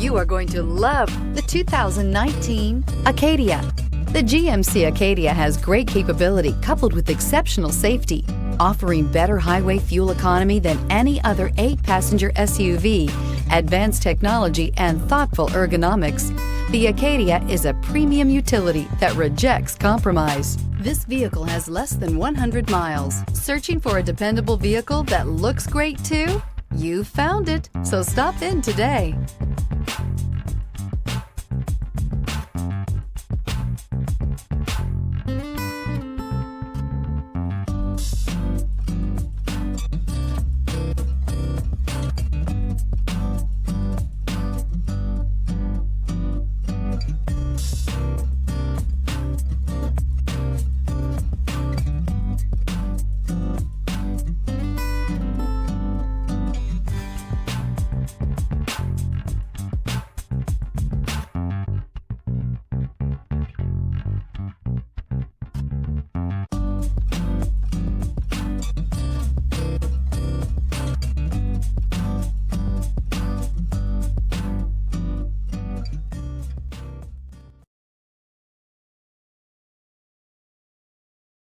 You are going to love the 2019 Acadia. The GMC Acadia has great capability coupled with exceptional safety, offering better highway fuel economy than any other 8-passenger SUV, advanced technology, and thoughtful ergonomics. The Acadia is a premium utility that rejects compromise. This vehicle has less than 100 miles. Searching for a dependable vehicle that looks great too? You found it, so stop in today.